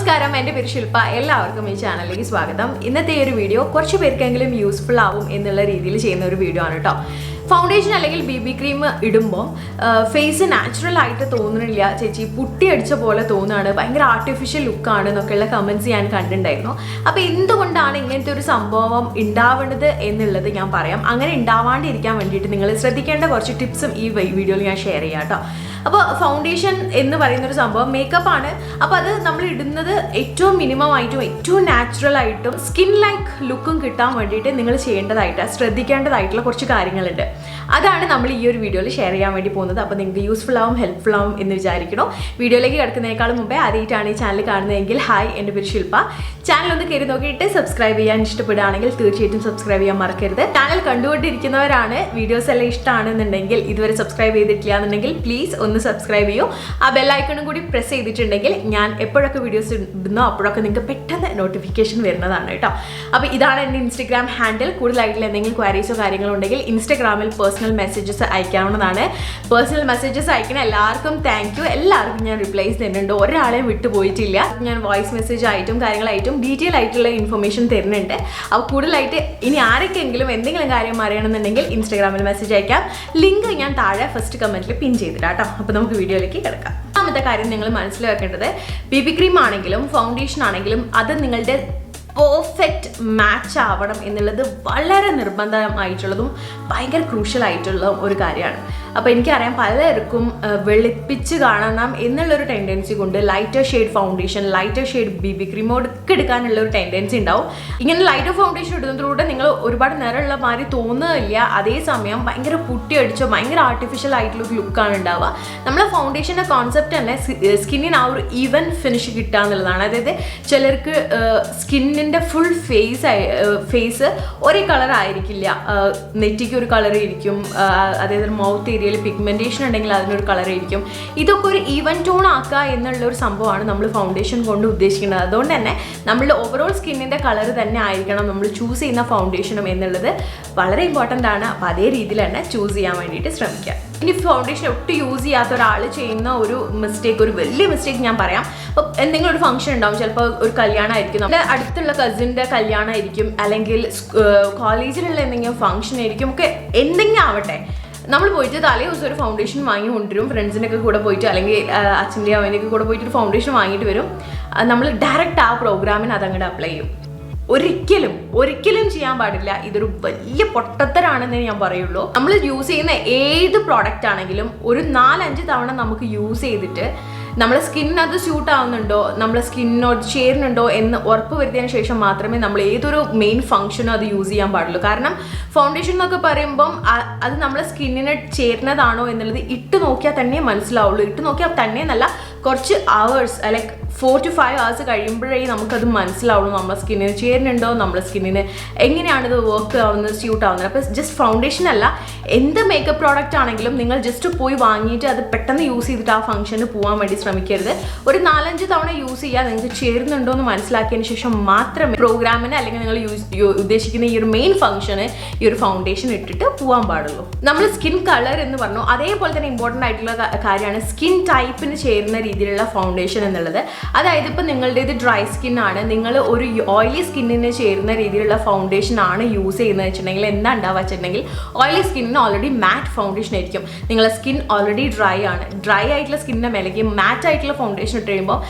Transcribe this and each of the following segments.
നമസ്കാരം, എൻ്റെ പേര് ശില്പ. എല്ലാവർക്കും ഈ ചാനലിലേക്ക് സ്വാഗതം. ഇന്നത്തെ ഈ ഒരു വീഡിയോ കുറച്ച് പേർക്കെങ്കിലും യൂസ്ഫുൾ ആവും എന്നുള്ള രീതിയിൽ ചെയ്യുന്ന ഒരു വീഡിയോ ആണ് കേട്ടോ. ഫൗണ്ടേഷൻ അല്ലെങ്കിൽ BB ക്രീം ഇടുമ്പോൾ ഫേസ് നാച്ചുറൽ ആയിട്ട് തോന്നുന്നില്ല, ചേച്ചി പുട്ടി അടിച്ച പോലെ തോന്നുകയാണ്, ഭയങ്കര ആർട്ടിഫിഷ്യൽ ലുക്കാണ് എന്നൊക്കെയുള്ള കമൻറ്റ്സ് ഞാൻ കണ്ടിട്ടുണ്ടായിരുന്നു. അപ്പോൾ എന്തുകൊണ്ടാണ് ഇങ്ങനത്തെ ഒരു സംഭവം ഉണ്ടാവേണ്ടത് എന്നുള്ളത് ഞാൻ പറയാം. അങ്ങനെ ഉണ്ടാവാണ്ടിരിക്കാൻ വേണ്ടിയിട്ട് നിങ്ങൾ ശ്രദ്ധിക്കേണ്ട കുറച്ച് ടിപ്സും ഈ വീഡിയോയിൽ ഞാൻ ഷെയർ ചെയ്യാം കേട്ടോ. അപ്പോൾ ഫൗണ്ടേഷൻ എന്ന് പറയുന്നൊരു സംഭവം മേക്കപ്പ് ആണ്. അപ്പോൾ അത് നമ്മൾ ഇടുന്നത് ഏറ്റവും മിനിമം ആയിട്ടും ഏറ്റവും നാച്ചുറൽ ആയിട്ടും സ്കിൻ ലൈക്ക് ലുക്കും കിട്ടാൻ വേണ്ടിയിട്ട് നിങ്ങൾ ചെയ്യേണ്ടതായിട്ട് ശ്രദ്ധിക്കേണ്ടതായിട്ടുള്ള കുറച്ച് കാര്യങ്ങളുണ്ട്. അതാണ് നമ്മൾ ഈ ഒരു വീഡിയോയിൽ ഷെയർ ചെയ്യാൻ വേണ്ടി പോകുന്നത്. അപ്പോൾ നിങ്ങൾക്ക് യൂസ്ഫുൾ ആവും, ഹെൽപ്ഫുൾ ആവും എന്ന് വിചാരിക്കണം. വീഡിയോയിലേക്ക് കിടക്കുന്നതിനേക്കാളും മുമ്പേ ആദ്യമായിട്ടാണ് ഈ ചാനൽ കാണുന്നതെങ്കിൽ ഹായ്, എൻ്റെ പേര് ശില്പ. ചാനൽ ഒന്ന് കയറി നോക്കിയിട്ട് സബ്സ്ക്രൈബ് ചെയ്യാൻ ഇഷ്ടപ്പെടുകയാണെങ്കിൽ തീർച്ചയായിട്ടും സബ്സ്ക്രൈബ് ചെയ്യാൻ മറക്കരുത്. ചാനൽ കണ്ടുകൊണ്ടിരിക്കുന്നവരാണ്, വീഡിയോസ് എല്ലാം ഇഷ്ടമാണെന്നുണ്ടെങ്കിൽ ഇതുവരെ സബ്സ്ക്രൈബ് ചെയ്തിട്ടില്ല എന്നുണ്ടെങ്കിൽ പ്ലീസ് ഒന്ന് സബ്സ്ക്രൈബ് ചെയ്യൂ. ആ ബെല്ലൈക്കണും കൂടി പ്രസ് ചെയ്തിട്ടുണ്ടെങ്കിൽ ഞാൻ എപ്പോഴൊക്കെ വീഡിയോസ് ഇടുന്നോ അപ്പോഴൊക്കെ നിങ്ങൾക്ക് പെട്ടെന്ന് നോട്ടിഫിക്കേഷൻ വരുന്നതാണ് കേട്ടോ. അപ്പോൾ ഇതാണ് എൻ്റെ ഇൻസ്റ്റഗ്രാം ഹാൻഡിൽ. കൂടുതലായിട്ടുള്ള എന്തെങ്കിലും ക്വയറീസോ കാര്യങ്ങളോ ഉണ്ടെങ്കിൽ ഇൻസ്റ്റഗ്രാമിൽ പേഴ്സണൽ മെസ്സേജസ് അയക്കാവുന്നതാണ്. പേഴ്സണൽ മെസ്സേജസ് അയക്കുന്ന എല്ലാവർക്കും താങ്ക് യു. എല്ലാവർക്കും ഞാൻ റിപ്ലൈസ് തരുന്നുണ്ട്, ഒരാളെയും വിട്ടുപോയിട്ടില്ല. ഞാൻ വോയിസ് മെസ്സേജ് ആയിട്ടും കാര്യങ്ങളായിട്ടും ഡീറ്റെയിൽ ആയിട്ടുള്ള ഇൻഫർമേഷൻ തരുന്നുണ്ട്. അപ്പോൾ കൂടുതലായിട്ട് ഇനി ആരൊക്കെങ്കിലും എന്തെങ്കിലും കാര്യം അറിയണമെന്നുണ്ടെങ്കിൽ ഇൻസ്റ്റഗ്രാമിൽ മെസ്സേജ് അയക്കാം. ലിങ്ക് ഞാൻ താഴെ ഫസ്റ്റ് കമൻറ്റിൽ പിൻ ചെയ്തിട്ടാ കേട്ടോ. അപ്പോൾ നമുക്ക് വീഡിയോയിലേക്ക് കിടക്കാം. രണ്ടാമത്തെ കാര്യം നിങ്ങൾ മനസ്സിലാക്കേണ്ടത്, BB ക്രീം ആണെങ്കിലും ഫൗണ്ടേഷൻ ആണെങ്കിലും അത് നിങ്ങളുടെ പെർഫെക്റ്റ് മാച്ച് ആവണം എന്നുള്ളത് വളരെ നിർബന്ധമായിട്ടുള്ളതും ഭയങ്കര ക്രൂഷ്യൽ ആയിട്ടുള്ള ഒരു കാര്യമാണ്. അപ്പോൾ എനിക്കറിയാം പലർക്കും വെളുപ്പിച്ച് കാണണം എന്നുള്ളൊരു ടെൻഡൻസി കൊണ്ട് lighter shade foundation, lighter shade BB ക്രീമോടൊക്കെ എടുക്കാനുള്ള ഒരു ടെൻഡൻസി ഉണ്ടാവും. ഇങ്ങനെ ലൈറ്റർ ഫൗണ്ടേഷൻ ഇടുന്നതിലൂടെ നിങ്ങൾ ഒരുപാട് നിറമുള്ള മാതിരി തോന്നുകയില്ല, അതേസമയം ഭയങ്കര പുട്ടി അടിച്ചോ ഭയങ്കര ആർട്ടിഫിഷ്യൽ ആയിട്ടുള്ള ഒരു ലുക്കാണ് ഉണ്ടാവുക. നമ്മളെ ഫൗണ്ടേഷൻ്റെ കോൺസെപ്റ്റ് തന്നെ സ്കിന്നിന് ആ ഒരു ഈവൻ ഫിനിഷ് കിട്ടുക എന്നുള്ളതാണ്. അതായത് ചിലർക്ക് സ്കിന്നിൻ്റെ ഫുൾ ഫേസ് ഒരേ കളർ ആയിരിക്കില്ല, നെറ്റിക്ക് ഒരു കളർ ഇരിക്കും, അതായത് മൗത്ത് ഏരിയയിൽ പിഗ്മെന്റേഷൻ ഉണ്ടെങ്കിൽ അതിനൊരു കളർ ആയിരിക്കും. ഇതൊക്കെ ഒരു ഈവൻ ടോൺ ആക്കുക എന്നുള്ള ഒരു സംഭവമാണ് നമ്മൾ ഫൗണ്ടേഷൻ കൊണ്ട് ഉദ്ദേശിക്കുന്നത്. അതുകൊണ്ട് തന്നെ നമ്മളുടെ ഓവറോൾ സ്കിന്നിൻ്റെ കളർ തന്നെ ആയിരിക്കണം നമ്മൾ ചൂസ് ചെയ്യുന്ന ഫൗണ്ടേഷനും എന്നുള്ളത് വളരെ ഇമ്പോർട്ടൻ്റ് ആണ്. അപ്പോൾ അതേ രീതിയിൽ തന്നെ ചൂസ് ചെയ്യാൻ വേണ്ടിയിട്ട് ശ്രമിക്കുക. ഇനി ഫൗണ്ടേഷൻ ഒട്ടും യൂസ് ചെയ്യാത്ത ഒരാൾ ചെയ്യുന്ന ഒരു മിസ്റ്റേക്ക്, ഒരു വലിയ മിസ്റ്റേക്ക് ഞാൻ പറയാം. അപ്പോൾ എന്തെങ്കിലും ഒരു ഫംഗ്ഷൻ ഉണ്ടാവും, ചിലപ്പോൾ ഒരു കല്യാണമായിരിക്കും, നമ്മുടെ അടുത്തുള്ള കസിൻ്റെ കല്യാണമായിരിക്കും, അല്ലെങ്കിൽ കോളേജിലുള്ള എന്തെങ്കിലും ഫംഗ്ഷൻ ആയിരിക്കും, ഒക്കെ എന്തെങ്കിലും ആവട്ടെ, നമ്മൾ പോയിട്ട് തലേ ദിവസം ഒരു ഫൗണ്ടേഷൻ വാങ്ങി കൊണ്ടുവരും, ഫ്രണ്ട്സിൻ്റെ ഒക്കെ കൂടെ പോയിട്ട് അല്ലെങ്കിൽ അച്ഛൻ്റെ അവൻ്റെയൊക്കെ കൂടെ പോയിട്ട് ഒരു ഫൗണ്ടേഷൻ വാങ്ങിയിട്ട് വരും. നമ്മൾ ഡയറക്റ്റ് ആ പ്രോഗ്രാമിന് അതങ്ങോട്ട് അപ്ലൈ ചെയ്യും. ഒരിക്കലും ചെയ്യാൻ പാടില്ല. ഇതൊരു വലിയ പൊട്ടത്തരാണെന്നേ ഞാൻ പറയുള്ളൂ. നമ്മൾ യൂസ് ചെയ്യുന്ന ഏത് പ്രോഡക്റ്റ് ആണെങ്കിലും ഒരു 4-5 തവണ നമുക്ക് യൂസ് ചെയ്തിട്ട് നമ്മളെ സ്കിന്നിന് അത് സ്യൂട്ട് ആവുന്നുണ്ടോ, നമ്മളെ സ്കിന്നിനോട് ചേരുന്നുണ്ടോ എന്ന് ഉറപ്പ് വരുത്തിയതിന് ശേഷം മാത്രമേ നമ്മൾ ഏതൊരു മെയിൻ ഫംഗ്ഷനും അത് യൂസ് ചെയ്യാൻ പാടുള്ളൂ. കാരണം ഫൗണ്ടേഷൻ എന്നൊക്കെ പറയുമ്പം അത് നമ്മളെ സ്കിന്നിന് ചേരുന്നതാണോ എന്നുള്ളത് ഇട്ട് നോക്കിയാൽ തന്നെ മനസ്സിലാവുള്ളൂ. ഇട്ട് നോക്കിയാൽ തന്നെ എന്നല്ല, കുറച്ച് അവേഴ്സ് ലൈക്ക് 4 to 5 hours കഴിയുമ്പോഴേ നമുക്കത് മനസ്സിലാവുള്ളൂ നമ്മളെ സ്കിന്നിന് ചേരുന്നുണ്ടോ, നമ്മളെ സ്കിന്നിന് എങ്ങനെയാണിത് വർക്ക് ആവുന്നത്, സ്യൂട്ട് ആവുന്നത്. അപ്പോൾ ജസ്റ്റ് ഫൗണ്ടേഷൻ അല്ല, എന്ത് മേക്കപ്പ് പ്രോഡക്റ്റ് ആണെങ്കിലും നിങ്ങൾ ജസ്റ്റ് പോയി വാങ്ങിയിട്ട് അത് പെട്ടെന്ന് യൂസ് ചെയ്തിട്ട് ആ ഫംഗ്ഷന് പോകാൻ വേണ്ടി ശ്രമിക്കരുത്. ഒരു 4-5 തവണ യൂസ് ചെയ്യുക, നിങ്ങൾക്ക് ചേരുന്നുണ്ടോ എന്ന് മനസ്സിലാക്കിയതിന് ശേഷം മാത്രമേ പ്രോഗ്രാമിന് അല്ലെങ്കിൽ നിങ്ങൾ ഉദ്ദേശിക്കുന്ന ഈ ഒരു മെയിൻ ഫംഗ്ഷന് ഈ ഒരു ഫൗണ്ടേഷൻ ഇട്ടിട്ട് പോകാൻ പാടുള്ളൂ. നമ്മൾ സ്കിൻ കളർ എന്ന് പറഞ്ഞു, അതേപോലെ തന്നെ ഇമ്പോർട്ടൻ്റ് ആയിട്ടുള്ള കാര്യമാണ് സ്കിൻ ടൈപ്പിന് ചേരുന്ന രീതിയിലുള്ള ഫൗണ്ടേഷൻ എന്നുള്ളത്. അതായത് ഇപ്പോൾ നിങ്ങളുടേത് ഡ്രൈ സ്കിൻ ആണ്, നിങ്ങൾ ഒരു ഓയിലി സ്കിന്നിന് ചേരുന്ന രീതിയിലുള്ള ഫൗണ്ടേഷൻ ആണ് യൂസ് ചെയ്യുന്നത് വെച്ചിട്ടുണ്ടെങ്കിൽ എന്താ ഉണ്ടാവുക വെച്ചിട്ടുണ്ടെങ്കിൽ, ഓയിലി സ്കിന്നിന് ഓൾറെഡി മാറ്റ് ഫൗണ്ടേഷൻ ആയിരിക്കും. നിങ്ങളുടെ സ്കിൻ ഓൾറെഡി ഡ്രൈ ആണ്, ഡ്രൈ ആയിട്ടുള്ള സ്കിന്നിൻ്റെ മേലേക്ക് മാറ്റ് ആയിട്ടുള്ള ഫൗണ്ടേഷൻ ഇട്ട് കഴിയുമ്പോൾ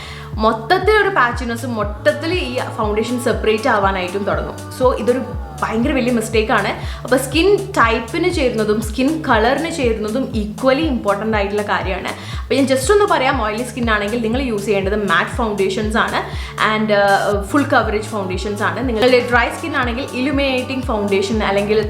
മൊത്തത്തിലൊരു പാച്ചിനെസ്സും മൊത്തത്തിൽ ഈ ഫൗണ്ടേഷൻ സെപ്പറേറ്റ് ആവാനായിട്ടും തുടങ്ങും. സോ ഇതൊരു ഭയങ്കര വലിയ മിസ്റ്റേക്കാണ്. അപ്പോൾ സ്കിൻ ടൈപ്പിന് ചേരുന്നതും സ്കിൻ കളറിന് ചേരുന്നതും ഈക്വലി ഇമ്പോർട്ടൻ്റ് ആയിട്ടുള്ള കാര്യമാണ്. അപ്പോൾ ഞാൻ ജസ്റ്റ് ഒന്ന് പറയാം, ഓയിലി സ്കിൻ ആണെങ്കിൽ നിങ്ങൾ യൂസ് ചെയ്യേണ്ടത് മാറ്റ് ഫൗണ്ടേഷൻസ് ആണ് ആൻഡ് ഫുൾ കവറേജ് ഫൗണ്ടേഷൻസ് ആണ്. നിങ്ങളുടെ ഡ്രൈ സ്കിൻ ആണെങ്കിൽ ഇലുമിനേറ്റിംഗ് ഫൗണ്ടേഷൻ അല്ലെങ്കിൽ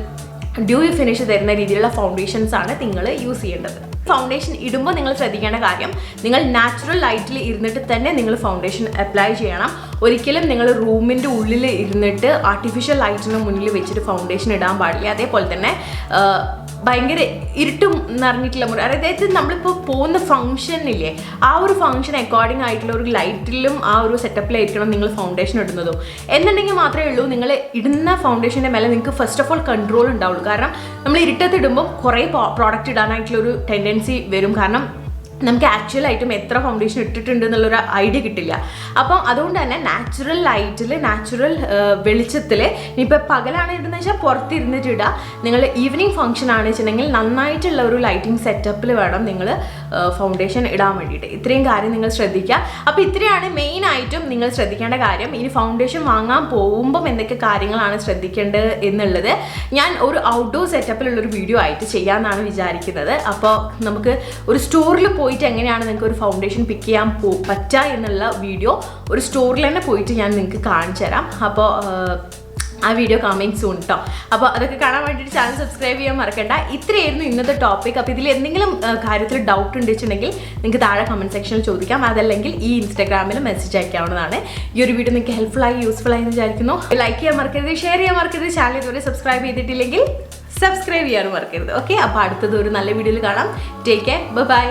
ഡ്യൂയി ഫിനിഷ് തരുന്ന രീതിയിലുള്ള ഫൗണ്ടേഷൻസ് ആണ് നിങ്ങൾ യൂസ് ചെയ്യേണ്ടത്. ഫൗണ്ടേഷൻ ഇടുമ്പോൾ നിങ്ങൾ ശ്രദ്ധിക്കേണ്ട കാര്യം, നിങ്ങൾ നാച്ചുറൽ ലൈറ്റിൽ ഇരുന്നിട്ട് തന്നെ നിങ്ങൾ ഫൗണ്ടേഷൻ അപ്ലൈ ചെയ്യണം. ഒരിക്കലും നിങ്ങൾ റൂമിൻ്റെ ഉള്ളിൽ ഇരുന്നിട്ട് ആർട്ടിഫിഷ്യൽ ലൈറ്റിന് മുന്നിൽ വെച്ചിട്ട് ഫൗണ്ടേഷൻ ഇടാൻ പാടില്ല. അതേപോലെ തന്നെ ഭയങ്കര ഇരുട്ടും നിറഞ്ഞിട്ടുള്ള മുറി, അതായത് നമ്മളിപ്പോൾ പോകുന്ന ഫംഗ്ഷനില്ലേ, ആ ഒരു ഫംഗ്ഷൻ അക്കോർഡിംഗ് ആയിട്ടുള്ള ഒരു ലൈറ്റിലും ആ ഒരു സെറ്റപ്പിലായിരിക്കണം നിങ്ങൾ ഫൗണ്ടേഷൻ ഇടുന്നതും. എന്നുണ്ടെങ്കിൽ മാത്രമേ ഉള്ളൂ നിങ്ങൾ ഇടുന്ന ഫൗണ്ടേഷൻ്റെ മേലെ നിങ്ങൾക്ക് ഫസ്റ്റ് ഓഫ് ഓൾ കൺട്രോൾ ഉണ്ടാവുള്ളൂ. കാരണം നമ്മൾ ഇരുട്ടത്ത് ഇടുമ്പോൾ കുറേ പ്രോഡക്റ്റ് ഇടാനായിട്ടുള്ളൊരു ടെൻഡൻസി വരും. കാരണം നമുക്ക് ആക്ച്വലായിട്ടും എത്ര ഫൗണ്ടേഷൻ ഇട്ടിട്ടുണ്ട് എന്നുള്ളൊരു ഐഡിയ കിട്ടില്ല. അപ്പം അതുകൊണ്ട് തന്നെ നാച്ചുറൽ ലൈറ്റിൽ, നാച്ചുറൽ വെളിച്ചത്തിൽ, ഇനിയിപ്പോൾ പകലാണ് ഇടുന്നത് വെച്ചാൽ പുറത്തിരുന്നിട്ട് ഇടുക. നിങ്ങൾ ഈവനിങ് ഫംഗ്ഷൻ ആണ് വെച്ചിട്ടുണ്ടെങ്കിൽ നന്നായിട്ടുള്ള ഒരു ലൈറ്റിംഗ് സെറ്റപ്പിൽ വേണം നിങ്ങൾ ഫൗണ്ടേഷൻ ഇടാൻ വേണ്ടിയിട്ട്. ഇത്രയും കാര്യം നിങ്ങൾ ശ്രദ്ധിക്കുക. അപ്പോൾ ഇത്രയാണ് മെയിനായിട്ടും നിങ്ങൾ ശ്രദ്ധിക്കേണ്ട കാര്യം. ഇനി ഫൗണ്ടേഷൻ വാങ്ങാൻ പോകുമ്പം എന്തൊക്കെ കാര്യങ്ങളാണ് ശ്രദ്ധിക്കേണ്ടത് എന്നുള്ളത് ഞാൻ ഒരു ഔട്ട്ഡോർ സെറ്റപ്പിലുള്ളൊരു വീഡിയോ ആയിട്ട് ചെയ്യാമെന്നാണ് വിചാരിക്കുന്നത്. അപ്പോൾ നമുക്ക് ഒരു സ്റ്റോറിൽ പോയിട്ട് എങ്ങനെയാണ് നിങ്ങൾക്ക് ഒരു ഫൗണ്ടേഷൻ പിക്ക് ചെയ്യാൻ പറ്റുക എന്നുള്ള വീഡിയോ ഒരു സ്റ്റോറിൽ തന്നെ പോയിട്ട് ഞാൻ നിങ്ങൾക്ക് കാണിച്ചു തരാം. അപ്പോൾ ആ വീഡിയോ കമ്മിങ് സൂൺ കേട്ടോ. അപ്പോൾ അതൊക്കെ കാണാൻ വേണ്ടിയിട്ട് ചാനൽ സബ്സ്ക്രൈബ് ചെയ്യാൻ മറക്കണ്ട. ഇത്രയായിരുന്നു ഇന്നത്തെ ടോപ്പിക്. അപ്പോൾ ഇതിൽ എന്തെങ്കിലും കാര്യത്തിൽ ഡൗട്ട് ഉണ്ടെന്നുണ്ടെങ്കിൽ നിങ്ങൾക്ക് താഴെ കമൻറ്റ് സെക്ഷനിൽ ചോദിക്കാം. അതല്ലെങ്കിൽ ഈ ഇൻസ്റ്റാഗ്രാമിൽ മെസ്സേജ് അയക്കാവുന്നതാണ്. ഈ ഒരു വീഡിയോ നിങ്ങൾക്ക് ഹെൽപ്ഫുള്ളായി, യൂസ്ഫുള്ളായി എന്ന് വിചാരിക്കുന്നു. ലൈക്ക് ചെയ്യാൻ മറക്കരുത്, ഷെയർ ചെയ്യാൻ മറക്കരുത്. ചാനൽ ഇതുവരെ സബ്സ്ക്രൈബ് ചെയ്തിട്ടില്ലെങ്കിൽ സബ്സ്ക്രൈബ് ചെയ്യാനും മറക്കരുത്. ഓക്കെ, അപ്പോൾ അടുത്തത് ഒരു നല്ല വീഡിയോയിൽ കാണാം. Take care, by.